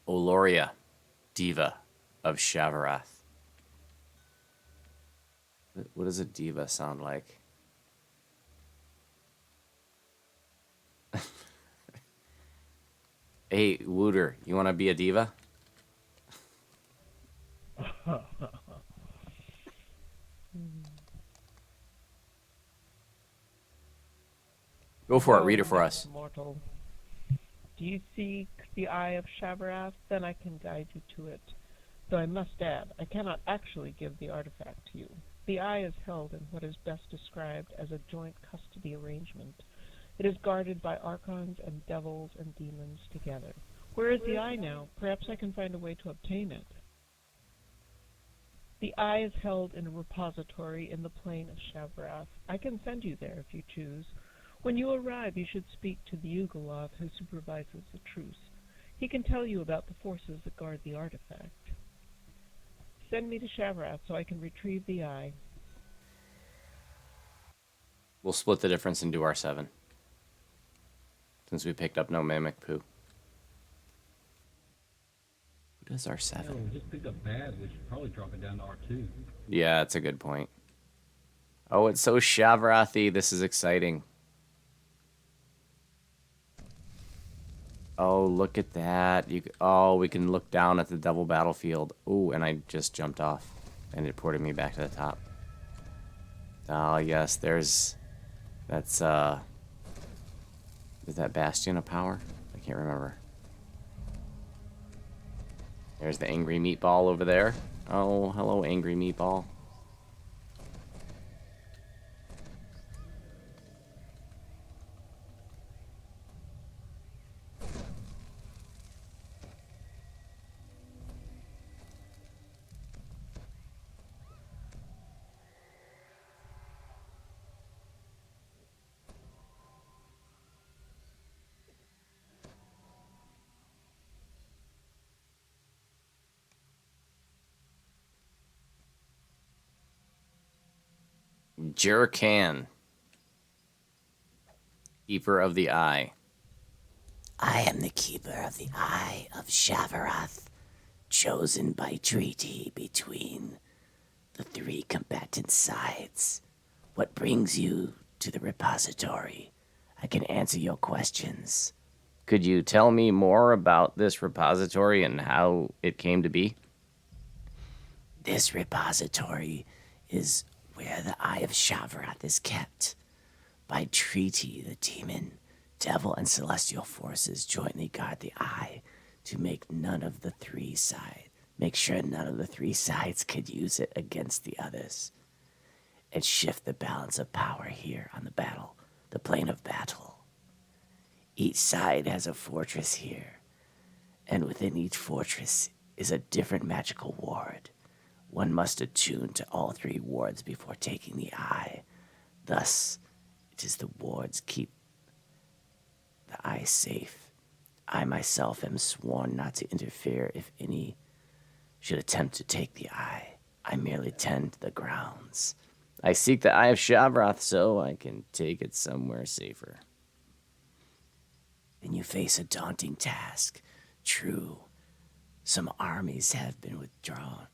Oloria, diva of Shavarath. What does a diva sound like? Hey, Wooter, you want to be a diva? Go for it. Read it Go, for us. mortal. Do you seek the Eye of Shavarath? Then I can guide you to it. Though I must add, I cannot actually give the artifact to you. The Eye is held in what is best described as a joint custody arrangement. It is guarded by archons and devils and demons together. Where is the Eye now? Perhaps I can find a way to obtain it. The Eye is held in a repository in the plain of Shavarath. I can send you there if you choose. When you arrive, you should speak to the Yugoloth who supervises the truce. He can tell you about the forces that guard the artifact. Send me to Shavarath so I can retrieve the Eye. We'll split the difference and do R7. Since we picked up no Mimic Poo. Who does R7? Yeah, we just picked up bad, we should probably drop it down to R2. Yeah, that's a good point. Oh, it's so Shavarathi. This is exciting. Oh, look at that. Oh, we can look down at the Devil Battlefield. Oh, and I just jumped off. And it ported me back to the top. Oh, yes, there's... That's, Is that Bastion of Power? I can't remember. There's the Angry Meatball over there. Oh, hello, Angry Meatball. Jurkan, Keeper of the Eye. I am the Keeper of the Eye of Shavarath, chosen by treaty between the three combatant sides. What brings you to the repository? I can answer your questions. Could you tell me more about this repository and how it came to be? This repository is where the Eye of Shavarath is kept. By treaty, the demon, devil, and celestial forces jointly guard the Eye to make sure none of the three sides could use it against the others, and shift the balance of power here on the plane of battle. Each side has a fortress here, and within each fortress is a different magical ward. One must attune to all three wards before taking the Eye. Thus, it is the wards keep the Eye safe. I myself am sworn not to interfere if any should attempt to take the Eye. I merely tend the grounds. I seek the Eye of Shavarath so I can take it somewhere safer. Then you face a daunting task. True, some armies have been withdrawn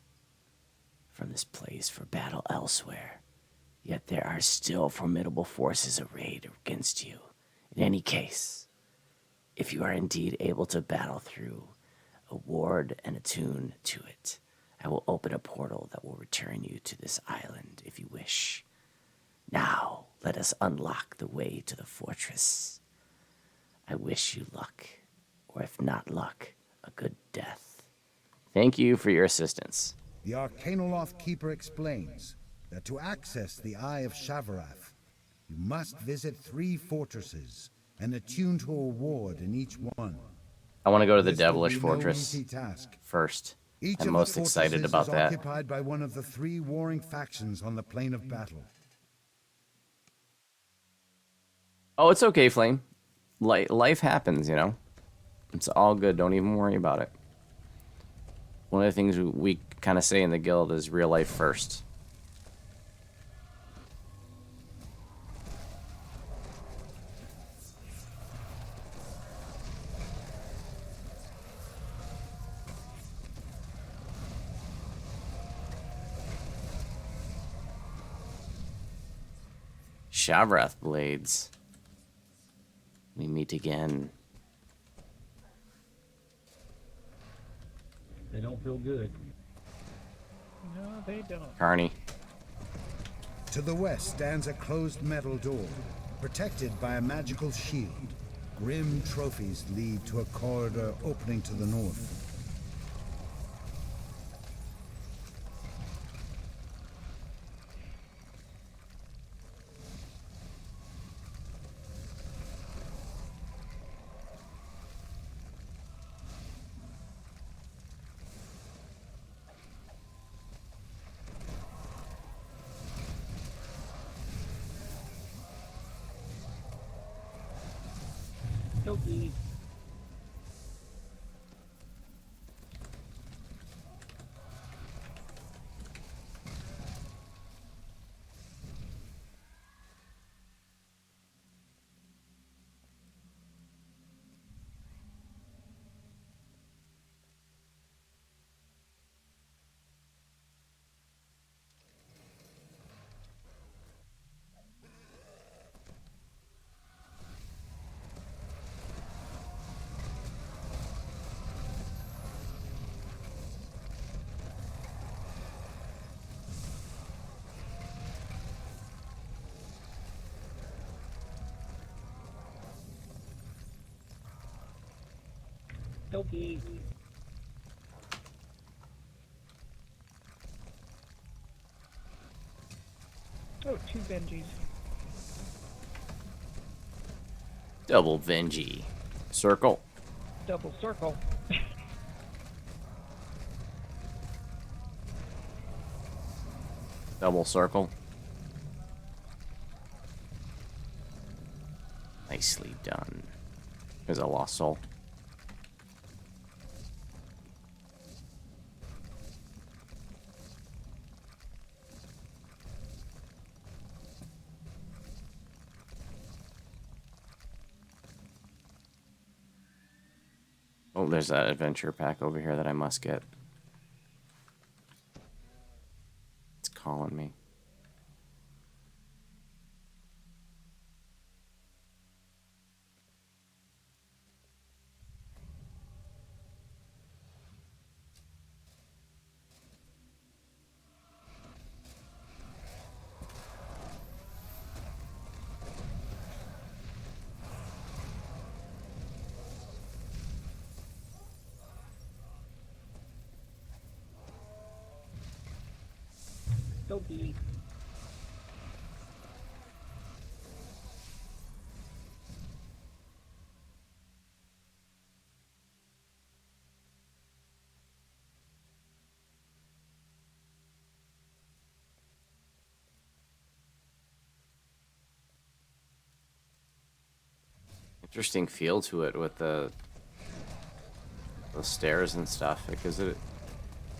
from this place for battle elsewhere. Yet there are still formidable forces arrayed against you. In any case, if you are indeed able to battle through a ward and attune to it, I will open a portal that will return you to this island if you wish. Now, let us unlock the way to the fortress. I wish you luck, or if not luck, a good death. Thank you for your assistance. The Arcanoloth Keeper explains that to access the Eye of Shavarath, you must visit 3 fortresses and attune to a ward in each one. I want to go to the This will Devilish be no Fortress easy task. first. Each I'm of most the excited fortresses about is that. occupied by one of the 3 warring factions on the plane of battle. Oh, it's okay, Flame. Life happens, you know? It's all good. Don't even worry about it. One of the things we kind of say in the guild is real life first. Shavrath blades. We meet again. They don't feel good. No, they don't. Carney. To the west stands a closed metal door, protected by a magical shield. Grim trophies lead to a corridor opening to the north. Toki. Toki. Oh, 2 Benjis. Double Venji. Circle. Double circle. Double circle. Nicely done. There's a lost soul. Oh, there's that adventure pack over here that I must get. It's calling me. Toki. Interesting feel to it with the stairs and stuff. It gives it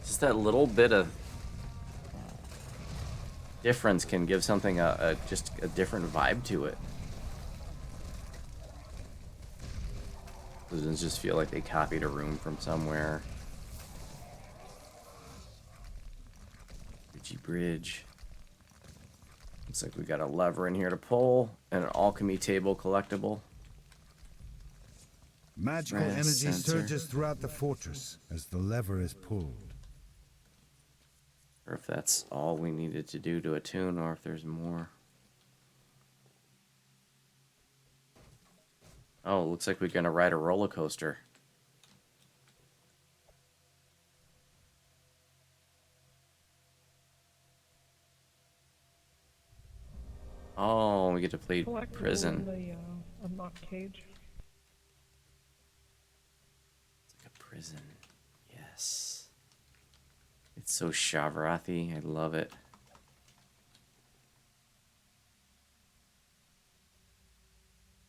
just that little bit of difference can give something just a different vibe to it. Doesn't just feel like they copied a room from somewhere. Bridgy bridge. Looks like we got a lever in here to pull and an alchemy table collectible. Magical Brass energy sensor. surges throughout the fortress as the lever is pulled. Or if that's all we needed to do to attune, or if there's more. Oh, looks like we're gonna ride a roller coaster. Oh, we get to play Collectible prison. in the unlocked cage. It's like a prison. Yes. It's so Shavrathi. I love it.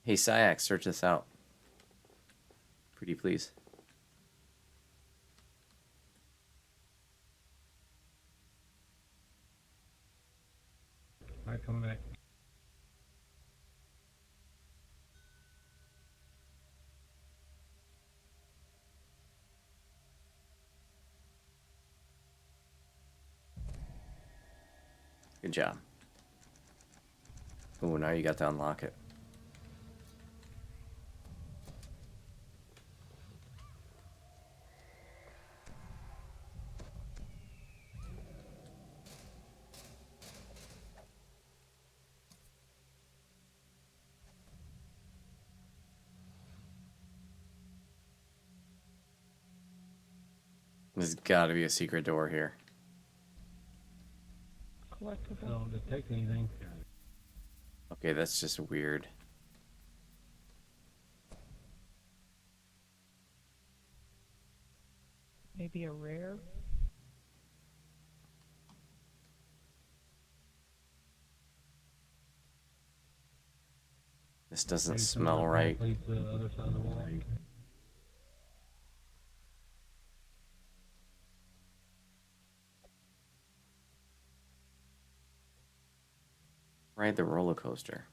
Hey, Syax, search this out. Pretty please. Alright, coming back. Good job. Oh, now you got to unlock it. There's got to be a secret door here. I Collectible. don't detect anything. Okay, that's just weird. Maybe a rare. This doesn't Maybe smell something right. leads to the other side of the wall. Ride the roller coaster.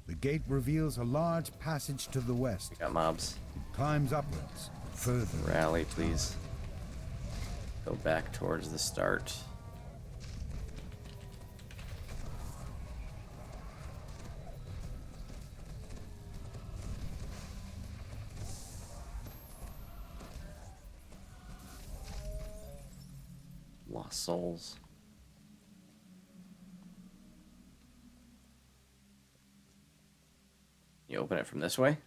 The gate reveals a large passage to the west. We got mobs. It climbs upwards, further. Rally, please. Go back towards the start. Lost souls. You open it from this way?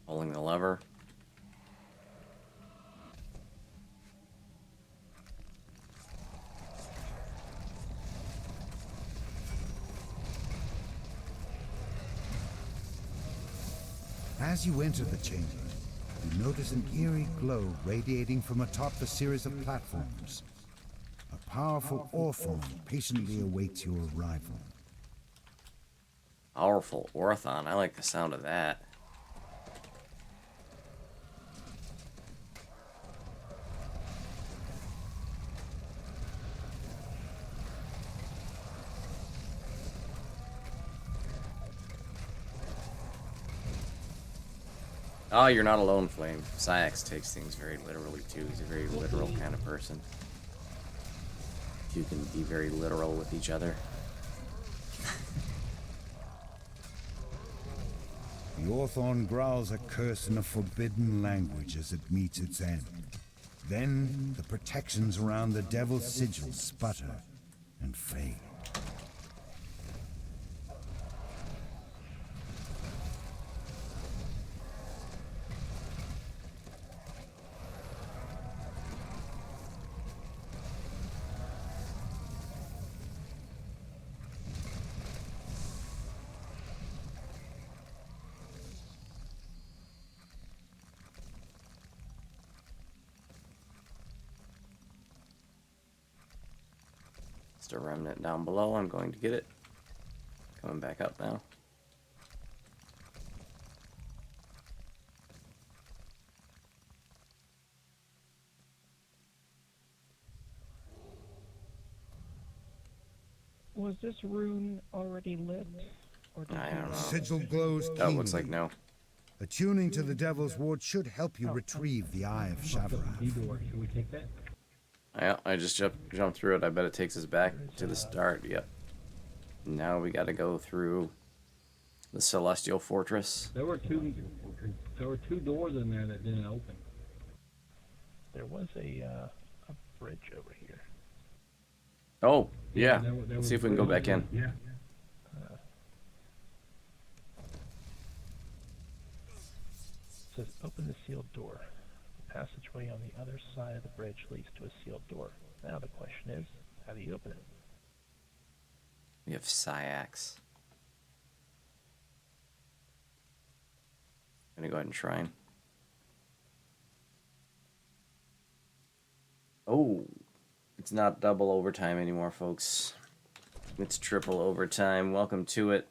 Pulling the lever. As you enter the chamber, you notice an eerie glow radiating from atop the series of platforms. A powerful Orthon patiently awaits your arrival. Powerful Orthon. I like the sound of that. Oh, you're not alone, Flame. Syax takes things very literally, too. He's a very literal kind of person. You can be very literal with each other. The Orthon growls a curse in a forbidden language as it meets its end. Then the protections around the Devil's Sigil sputter and fade. Just a remnant down below. I'm going to get it. Coming back up now. Was this rune already lit? Or did I you- don't know. Sigil glows That looks like keenly. no. Attuning to the Devil's Ward should help you retrieve the Eye of The Shavarath. door. Should we take that? I just jumped through it. I bet it takes us back to the start. Yep. Now we got to go through the Celestial Fortress. There were two doors in there that didn't open. There was a bridge over here. Oh, yeah. There Let's see if we can go back in. Yeah. says, open the sealed door. The passageway on the other side of the bridge leads to a sealed door. Now the question is, how do you open it? We have Syax. I'm gonna go ahead and shrine. Oh, it's not double overtime anymore, folks. It's triple overtime. Welcome to it.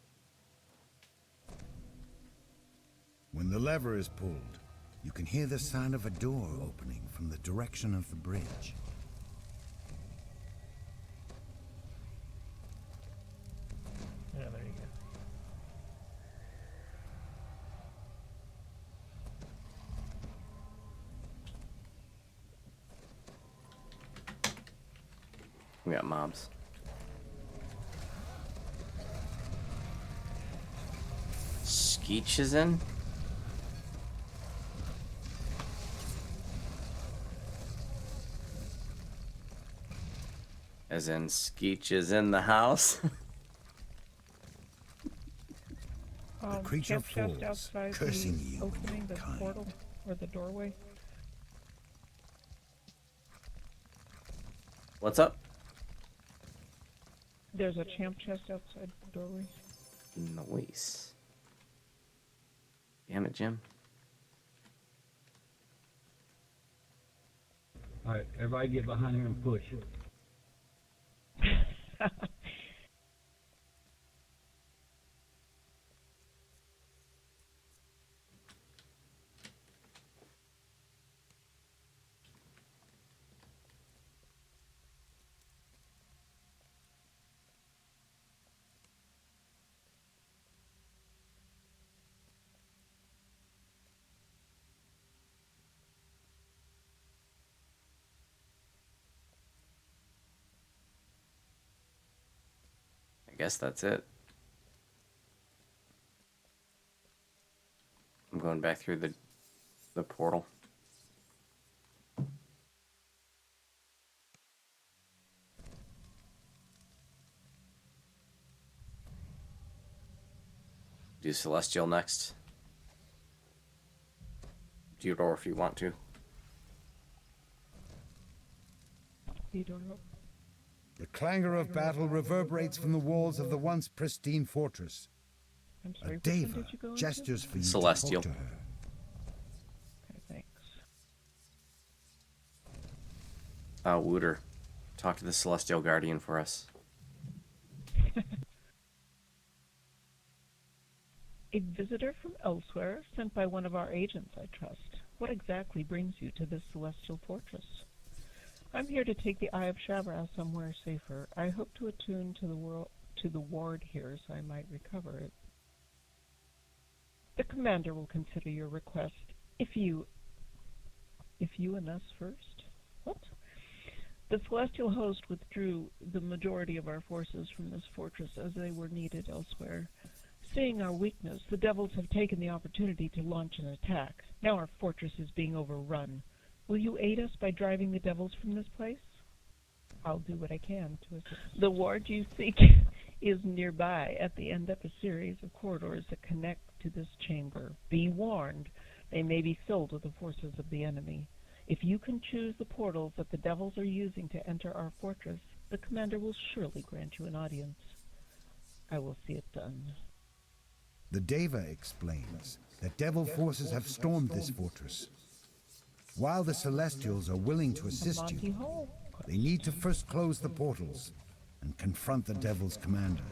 When the lever is pulled, you can hear the sound of a door opening from the direction of the bridge. Yeah, there you go. We got mobs. Skeech is in? As in, Skeech is in the house? The creature camp chest falls, outside cursing the you and opening, your the kind. portal, or the doorway. What's up? There's a champ chest outside the doorway. Noise. Damn it, Jim. Alright, everybody get behind her and push. I guess that's it. I'm going back through the portal. Do Celestial next. Theodore if you want to. You don't know. The clangor of battle reverberates from the walls of the once pristine fortress. I'm A sorry, which one deva did you go into? gestures for you Celestial. to talk to her. Okay, thanks. Wooter, talk to the Celestial Guardian for us. A visitor from elsewhere, sent by one of our agents, I trust. What exactly brings you to this celestial fortress? I'm here to take the Eye of Shavras somewhere safer. I hope to attune to the ward here so I might recover it. The commander will consider your request if you and us first. What? The celestial host withdrew the majority of our forces from this fortress as they were needed elsewhere. Seeing our weakness, the devils have taken the opportunity to launch an attack. Now our fortress is being overrun. Will you aid us by driving the devils from this place? I'll do what I can to assist. The ward you seek is nearby at the end of a series of corridors that connect to this chamber. Be warned, they may be filled with the forces of the enemy. If you can choose the portals that the devils are using to enter our fortress, the commander will surely grant you an audience. I will see it done. The Deva explains that devil forces have stormed this fortress. While the Celestials are willing to assist Monty you, Hall. they need to first close the portals and confront the devil's commander.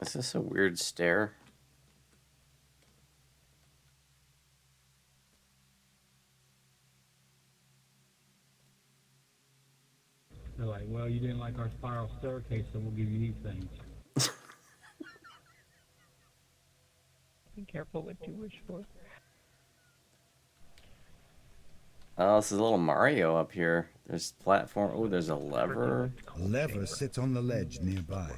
Is this a weird stare? They're like, well, you didn't like our spiral staircase, so we'll give you these things. Be careful what you wish for. Oh, this is a little Mario up here. There's platform. Oh, there's a lever. A lever sits on the ledge nearby.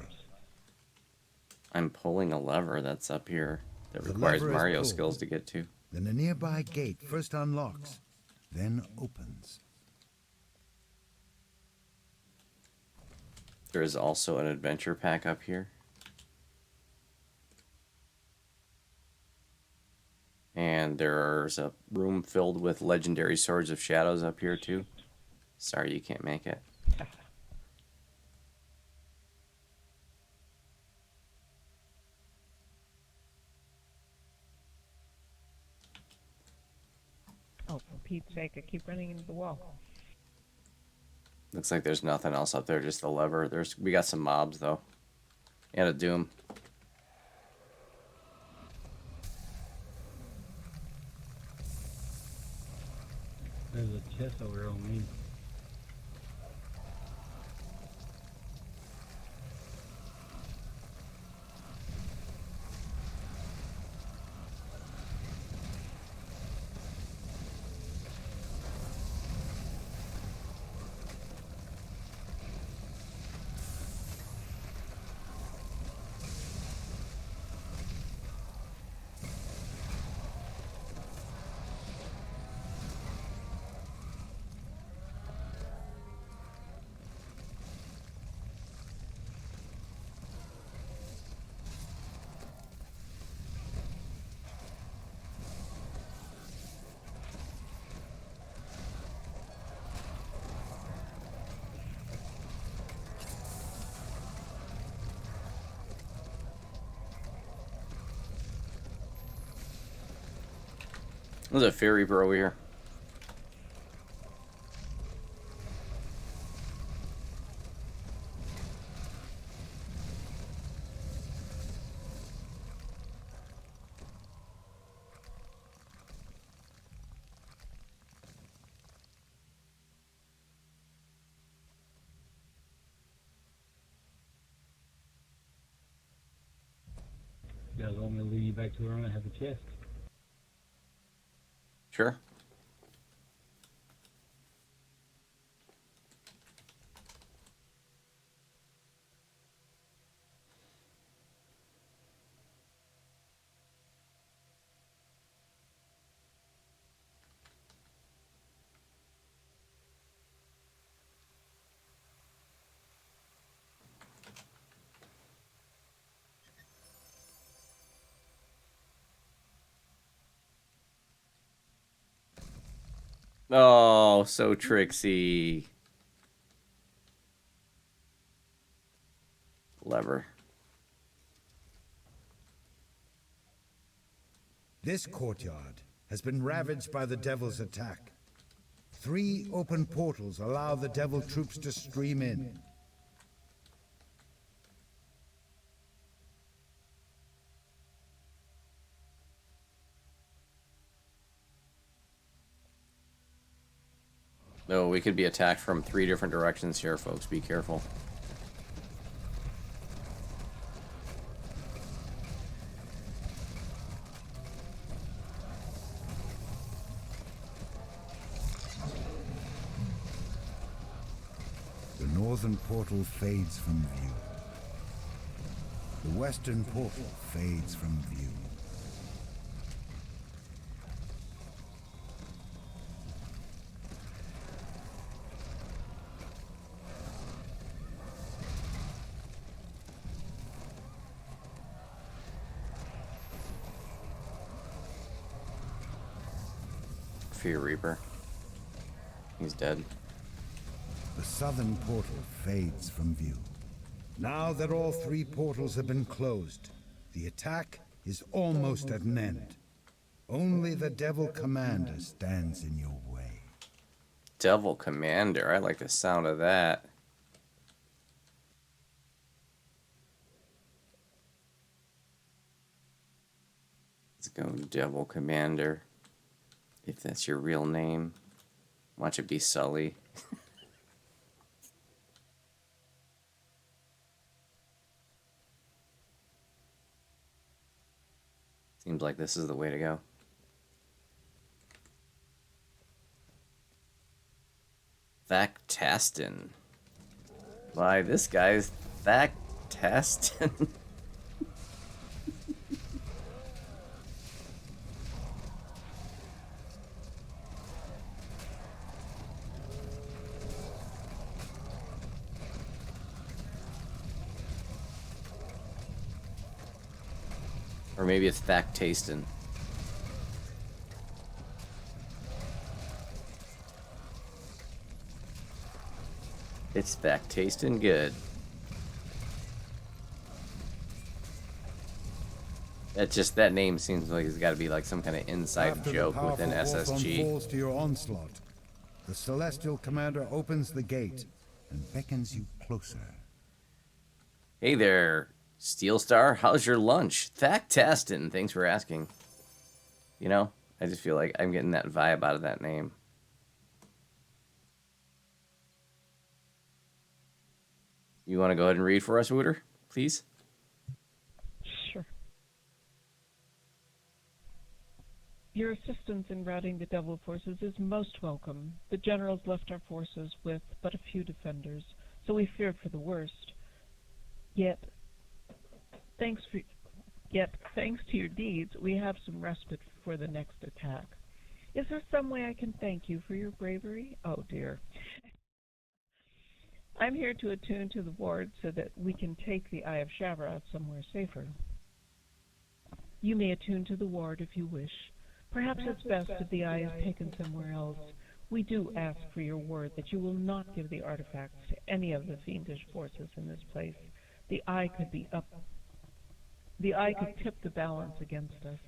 I'm pulling a lever that's up here that The requires lever is Mario pulled. skills to get to. Then a nearby gate first unlocks, then opens. There is also an adventure pack up here. And there's a room filled with legendary swords of shadows up here too. Sorry you can't make it. Oh, for Pete's sake, I keep running into the wall. Looks like there's nothing else up there, just the lever. We got some mobs though. And a doom. There's a chest over here on me. There's a Fear Reaper over here. You guys want me to lead you back to where I have the chest? Sure. Oh, so tricksy. Lever. This courtyard has been ravaged by the Devil's attack. 3 open portals allow the Devil troops to stream in. No, we could be attacked from 3 different directions here, folks. Be careful. The northern portal fades from view. The western portal fades from view. Fear Reaper. He's dead. The southern portal fades from view. Now that all 3 portals have been closed, the attack is almost at an end. Only the Devil Commander stands in your way. Devil Commander. I like the sound of that. Let's go, Devil Commander. If that's your real name. Watch it be Sully. seems like this is the way to go. Thaktastin. Why, this guy's Thaktastin. Or maybe it's Thaktastin. It's Thaktastin good. That name seems like it's got to be like some kind of inside After joke the within powerful Hawthorne SSG. falls to your onslaught, the Celestial Commander opens the gate and beckons you closer. Hey there, Steel Star. How's your lunch? Thaktastin. Thanks for asking. You know, I just feel like I'm getting that vibe out of that name. You want to go ahead and read for us, Wooter, please? Sure. Your assistance in routing the Devil forces is most welcome. The generals left our forces with but a few defenders, so we feared for the worst. Yet, thanks to your deeds, we have some respite for the next attack. Is there some way I can thank you for your bravery? Oh dear. I'm here to attune to the ward so that we can take the Eye of Shavarath somewhere safer. You may attune to the ward if you wish. Perhaps it's best if the eye is taken somewhere else. We do ask for your word that you will not give the artifacts to any of the fiendish forces in this place. The eye could tip the balance against us.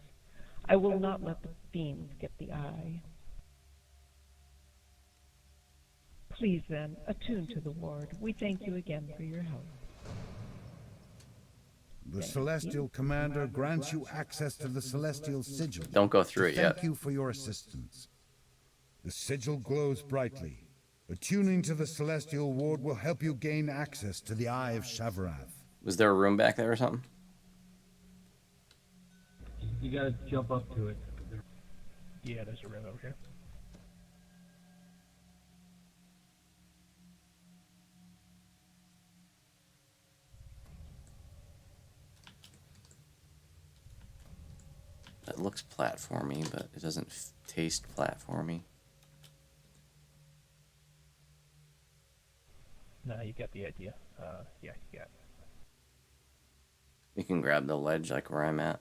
I will not let the fiends get the eye. Please then, attune to the ward. We thank you again for your help. The Celestial Commander grants you access to the Celestial Sigil. Don't go through to it yet. Thank you for your assistance. The sigil glows brightly. Attuning to the Celestial Ward will help you gain access to the Eye of Shavarath. Was there a room back there or something? You gotta jump up to it. Yeah, there's a room over here. It looks platformy, but it doesn't taste platformy. Nah, you got the idea. Yeah, you got it. You can grab the ledge like where I'm at.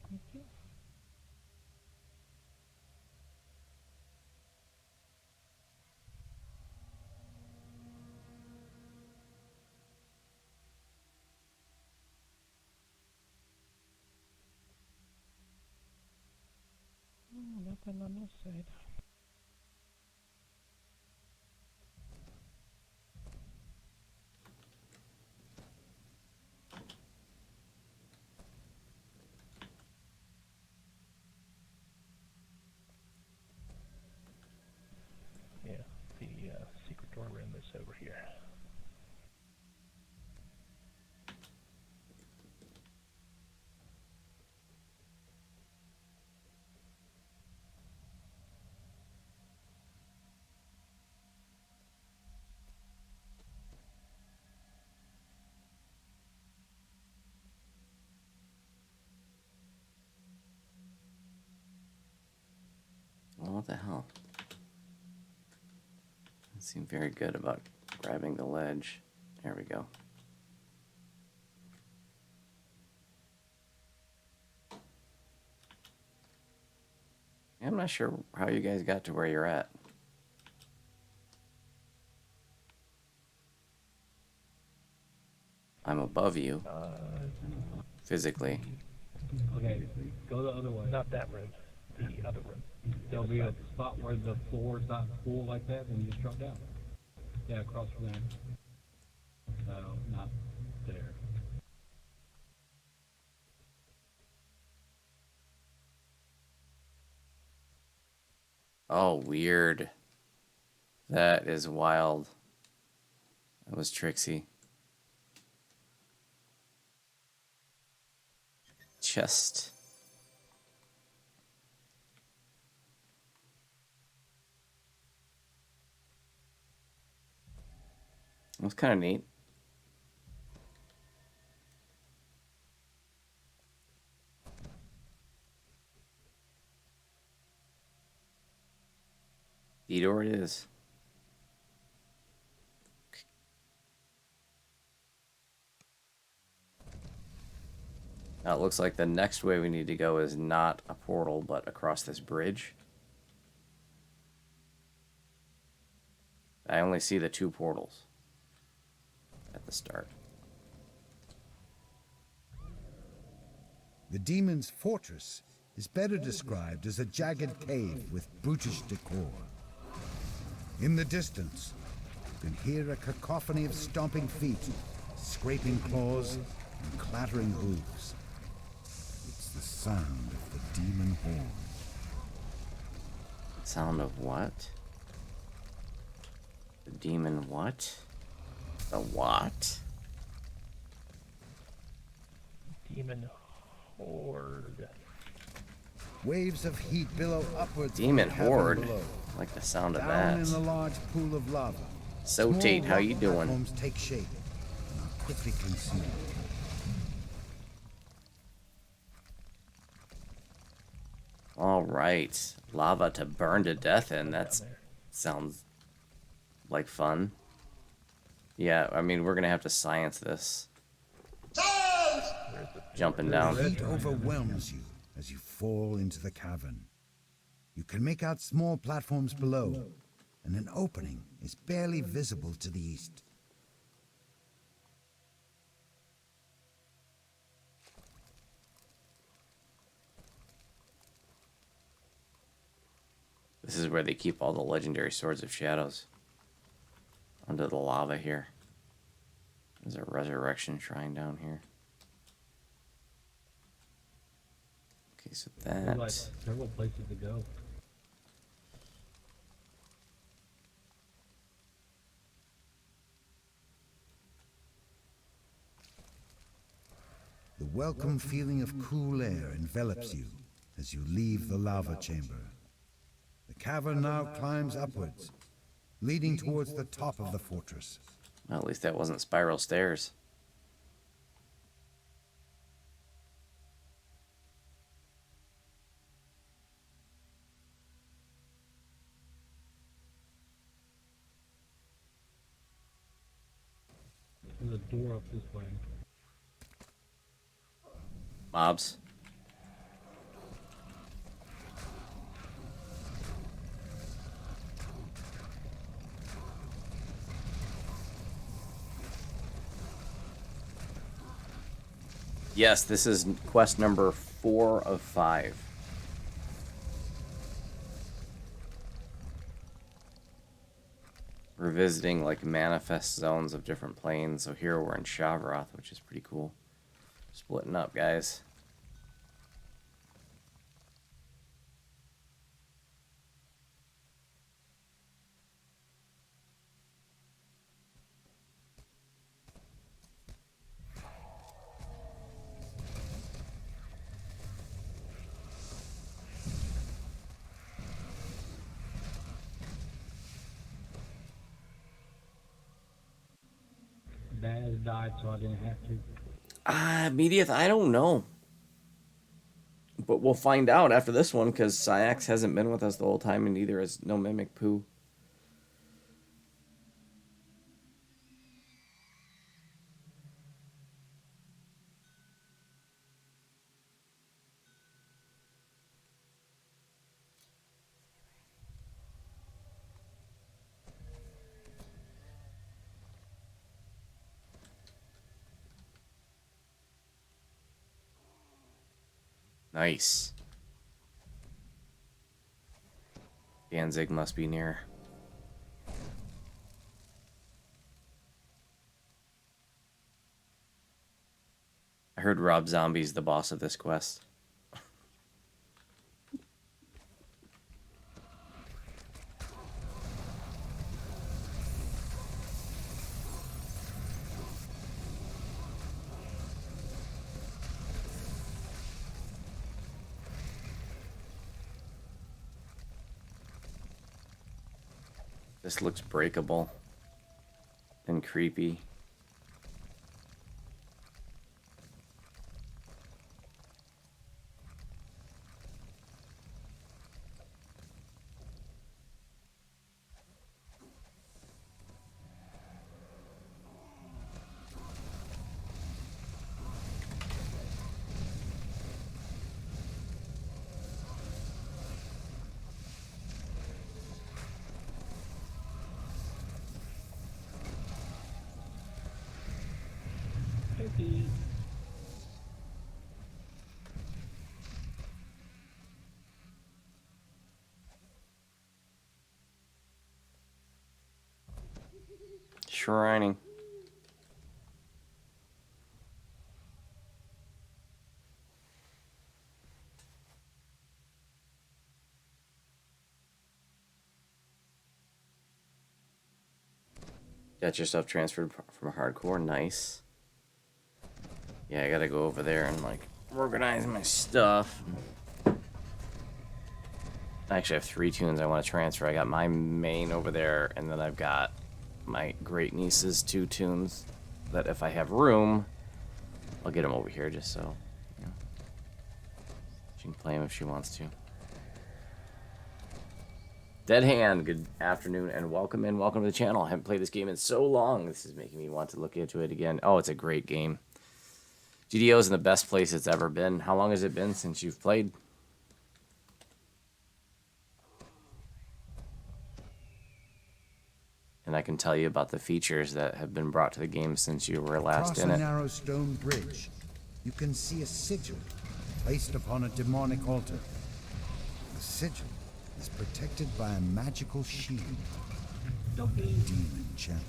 Thank you. Nothing on this side. Yeah, the secret door room is over here. Well, what the hell? Doesn't seem very good about grabbing the ledge. There we go. Yeah, I'm not sure how you guys got to where you're at. I'm above you, physically. Okay, go the other way. Not that room. The other room. There'll be a spot where the floor is not full like that, and you just drop down. Yeah, across from there. No, not there. Oh, weird. That is wild. That was Trixie. Chest. It was kind of neat. Door it is. Now it looks like the next way we need to go is not a portal, but across this bridge. I only see the 2 portals at the start. The demon's fortress is better described as a jagged cave with brutish decor. In the distance, you can hear a cacophony of stomping feet, scraping claws, and clattering hooves. It's the sound of the demon horn. Sound of what? The demon what? The what? Demon horde. Waves of heat billow upwards from Demon the cavern horde? below. I like the sound of Down that. in the large pool of lava, So small Tate, how rock you doing? platforms take shape and are quickly consumed. All right, lava to burn to death in. That Down there. sounds like fun. Yeah, I mean we're gonna have to science this. Where's the Jumping The down. heat overwhelms you as you fall into the cavern. You can make out small platforms below, and an opening is barely visible to the east. This is where they keep all the legendary swords of shadows. Under the lava here. There's a resurrection shrine down here. Okay, so There's that. like several places to go. The welcome feeling of cool air envelops you as you leave the lava chamber. The cavern now climbs upwards, leading towards the top of the fortress. Well, at least that wasn't spiral stairs. There's a door up this way. Mobs. Yes, this is quest number 4 of 5. We're visiting like manifest zones of different planes. So here we're in Shavroth, which is pretty cool. Splitting up, guys. Baz died, so I didn't have to. Mediath, I don't know. But we'll find out after this one, because Syax hasn't been with us the whole time, and neither has No Mimic Poo. Nice. Danzig must be near. I heard Rob Zombie's the boss of this quest. This looks breakable and creepy. Piggy. Shrining. Got yourself transferred from hardcore. Nice. Yeah, I gotta go over there and like organize my stuff. I actually have 3 tunes I want to transfer. I got my main over there, and then I've got my great niece's 2 tunes that if I have room, I'll get them over here just so, you know, she can play them if she wants to. Dead Hand, good afternoon and welcome in. Welcome to the channel. I haven't played this game in so long. This is making me want to look into it again. Oh, it's a great game. GDO is in the best place it's ever been. How long has it been since you've played? And I can tell you about the features that have been brought to the game since you were last in Across it. a narrow stone bridge, you can see a sigil placed upon a demonic altar. The sigil is protected by a magical shield. Demon champion.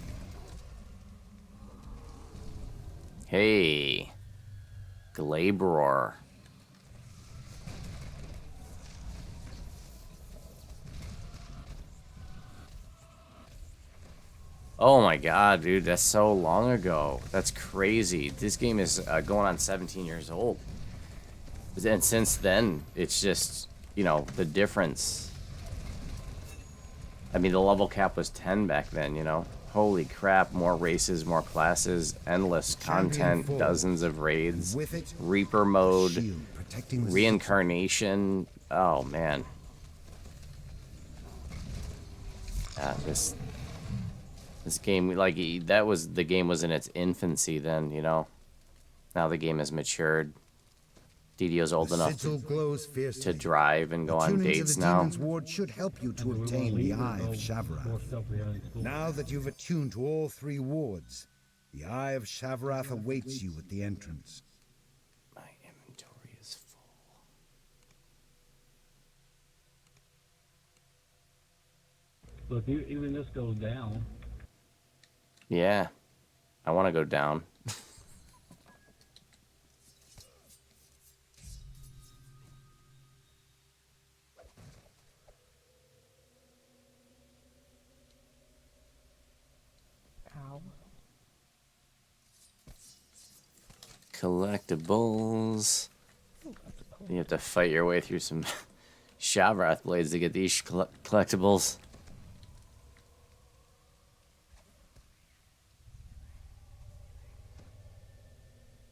Hey, Glabror. Oh my god, dude, that's so long ago. That's crazy. This game is going on 17 years old. And since then, it's just, you know, the difference. I mean, the level cap was 10 back then, you know? Holy crap, more races, more classes, endless content, Champion dozens of raids, With it, Reaper mode, shield protecting the reincarnation. Oh, man. This game, like, that was, the game was in its infancy then, you know? Now the game has matured. DDO's old enough sigil glows fiercely. to drive and go on Tuning to dates the now. Demon's Ward should help you to obtain the Eye of Shavarath. Now that you've attuned to all 3 wards, the Eye of Shavarath awaits you at the entrance. My inventory is full. So if you, even this goes down, Yeah. I want to go down. Ow. Collectibles. You have to fight your way through some Shavarath blades to get these collectibles.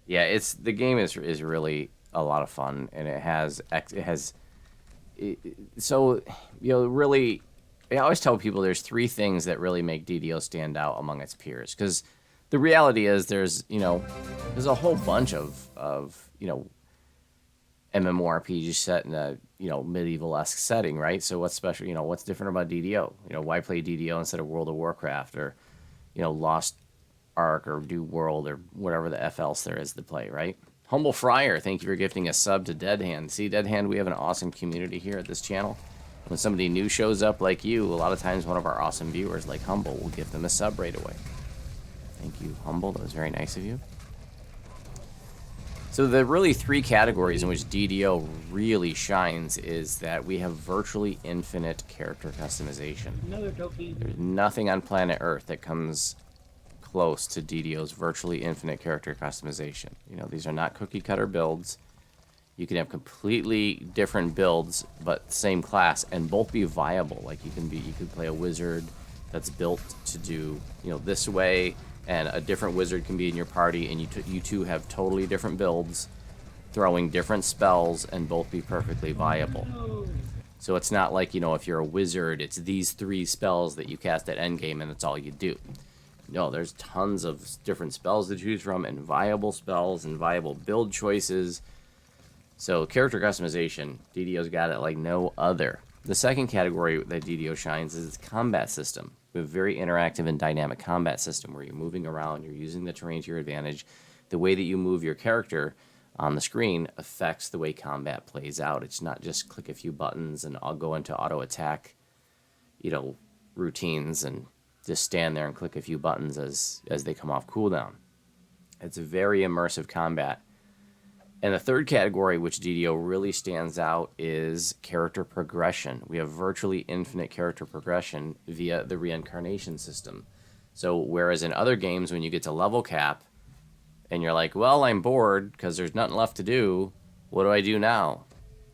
Yeah, the game is really a lot of fun, and so, you know, really, I always tell people there's 3 things that really make DDO stand out among its peers, because the reality is there's a whole bunch of you know, MMORPGs set in a, you know, medieval-esque setting, right? So what's special, you know, what's different about DDO? You know, why play DDO instead of World of Warcraft or, you know, Lost Ark or New World or whatever the F else there is to play, right? Humble Friar, thank you for gifting a sub to Dead Hand. See, Dead Hand, we have an awesome community here at this channel. When somebody new shows up like you, a lot of times one of our awesome viewers like Humble will give them a sub right away. Thank you, Humble. That was very nice of you. So the really 3 categories in which DDO really shines is that we have virtually infinite character customization. another Toki. There's nothing on planet Earth that comes close to DDO's virtually infinite character customization. You know, these are not cookie cutter builds. You can have completely different builds, but same class, and both be viable. Like you could play a wizard, that's built to do, this way, and a different wizard can be in your party, and you two have totally different builds, throwing different spells, and both be perfectly viable. So it's not like, if you're a wizard, it's these 3 spells that you cast at endgame, and that's all you do. No, there's tons of different spells to choose from, and viable spells, and viable build choices. So character customization, DDO's got it like no other. The second category that DDO shines is its combat system. We have a very interactive and dynamic combat system where you're moving around, you're using the terrain to your advantage. The way that you move your character on the screen affects the way combat plays out. It's not just click a few buttons and I'll go into auto attack, routines and just stand there and click a few buttons as they come off cooldown. It's a very immersive combat. And the third category, which DDO really stands out, is character progression. We have virtually infinite character progression via the reincarnation system. So whereas in other games, when you get to level cap, and you're like, well, I'm bored because there's nothing left to do, what do I do now?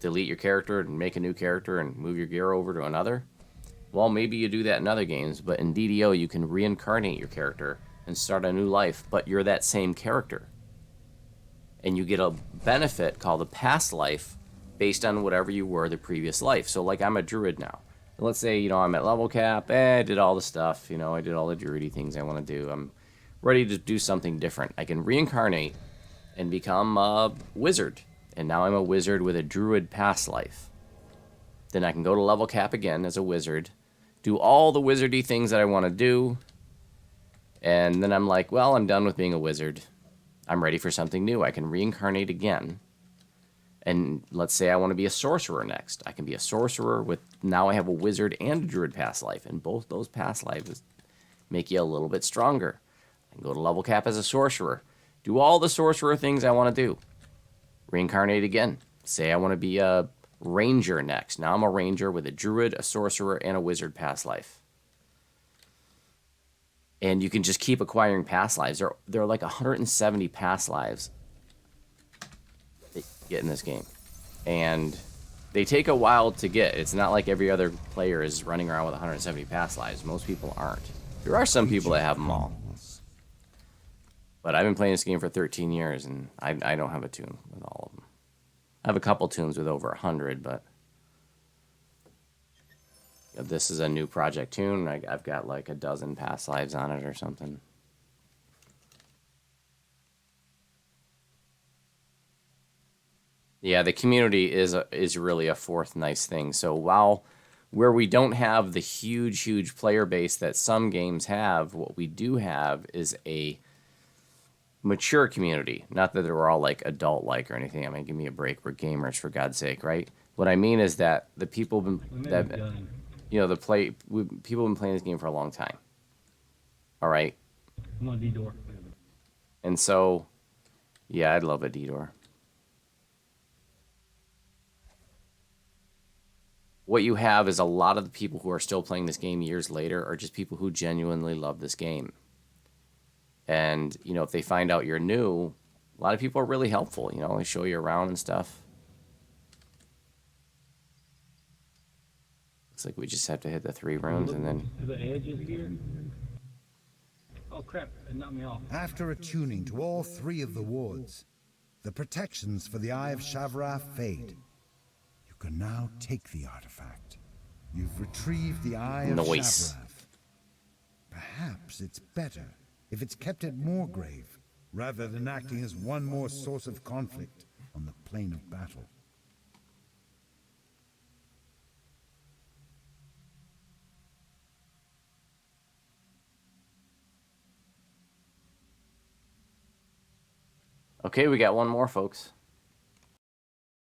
Delete your character and make a new character and move your gear over to another? Well, maybe you do that in other games, but in DDO, you can reincarnate your character and start a new life, but you're that same character. And you get a benefit called a past life based on whatever you were the previous life. So like I'm a druid now. Let's say, I'm at level cap, I did all the stuff, I did all the druidy things I want to do. I'm ready to do something different. I can reincarnate and become a wizard. And now I'm a wizard with a druid past life. Then I can go to level cap again as a wizard, do all the wizardy things that I want to do, and then I'm like, well, I'm done with being a wizard. I'm ready for something new. I can reincarnate again. And let's say I want to be a sorcerer next. I can be a sorcerer with, now I have a wizard and a druid past life, and both those past lives make you a little bit stronger. I can go to level cap as a sorcerer, do all the sorcerer things I want to do, reincarnate again. Say I want to be a ranger next. Now I'm a ranger with a druid, a sorcerer, and a wizard past life. And you can just keep acquiring past lives. There are like 170 past lives that you get in this game. And they take a while to get. It's not like every other player is running around with 170 past lives. Most people aren't. There are some people that have them all. But I've been playing this game for 13 years, and I don't have a tune with all of them. I have a couple tunes with over 100, but this is a new project tune. I've got like a dozen past lives on it or something. Yeah, the community is really a fourth nice thing. So while where we don't have the huge player base that some games have, what we do have is a mature community. Not that they're all like adult-like or anything. I mean, give me a break. We're gamers, for God's sake, right? What I mean is that the people that people have been playing this game for a long time. All right. I'm on D-Door. And so, yeah, I'd love a D-Door. What you have is a lot of the people who are still playing this game years later are just people who genuinely love this game. And, if they find out you're new, a lot of people are really helpful. They show you around and stuff. Looks like we just have to hit the 3 rooms and then... To the edges here. Oh, crap. It knocked me off. After attuning to all 3 of the wards, the protections for the Eye of Shavarath fade. You can now take the artifact. You've retrieved the Eye of Nice. Shavarath. Perhaps it's better if it's kept at Moorgrave, rather than acting as one more source of conflict on the plane of battle. Okay, we got one more, folks.